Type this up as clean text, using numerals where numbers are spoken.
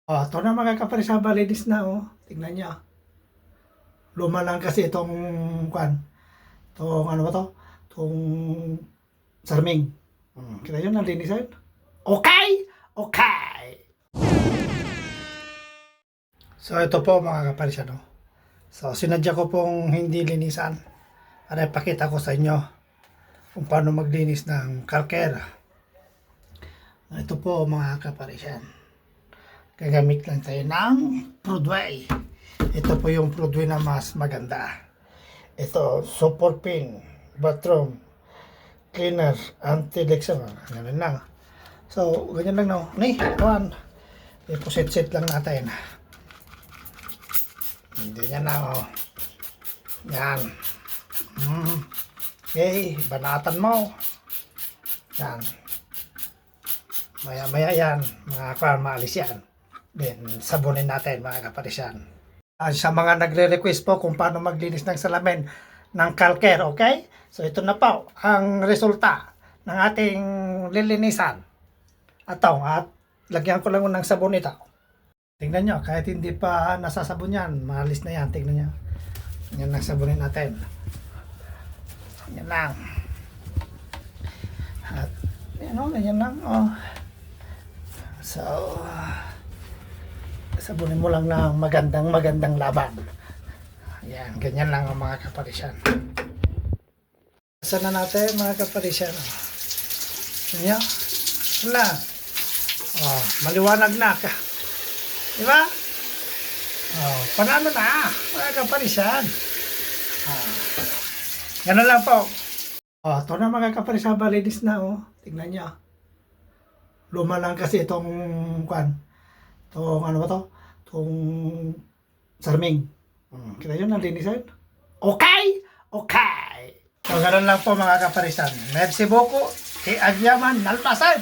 Oh, ito na mga kaparisaba, ladies na, oh. Tingnan niyo. Luma lang kasi itong, kwan, itong, ano ba to? Itong sarming. Kita nyo, nalinisan. Okay! Okay! So, ito po mga kaparisyan, oh. So, sinadya ko pong hindi linisan para ipakita ko sa inyo kung paano maglinis ng kalkera. Ito po mga kaparisyan. Gagamit lang tayo ng Prodway. Ito po yung Prodway na mas maganda. Ito, Super Pin, Bathroom Cleaner, Anti-Leak. Ganun lang. So, ganyan lang, no? Ni, kawan. Ipusit-sit lang natin. Hindi yan na, oh. Yan. Okay, banatan mo. Yan. Maya-maya yan, mga kawan, maalis yan. Then, sabunin natin mga kaparisyan. Sa mga nagre-request po kung paano maglinis ng salamin ng kalker, okay? So, ito na po ang resulta ng ating lilinisan. At lagyan ko lang ng sabon ito. Tingnan nyo, kahit hindi pa nasasabon yan, maalis na yan. Tingnan nyo. Yan lang sabunin natin. Yan lang. At, yan lang, oh. So, sabunin mo lang ng magandang laban. Yan, ganyan lang ang mga kaparisyan. Saan na natin mga kaparisyan? Yan. Wala. Oh, maliwanag na ka. Diba? Oh, panalo na mga kaparisyan. Ganun lang po. Oh, ito na mga kaparisyan, ladies na, oh. Tingnan nyo. Luma lang kasi itong kwan. Itong ano ba to? Itong sarming. Kita nyo, nalinisan. Okay! Okay! So, ganun lang po mga kaparisan. Merci beaucoup. Agyaman, nalpasan.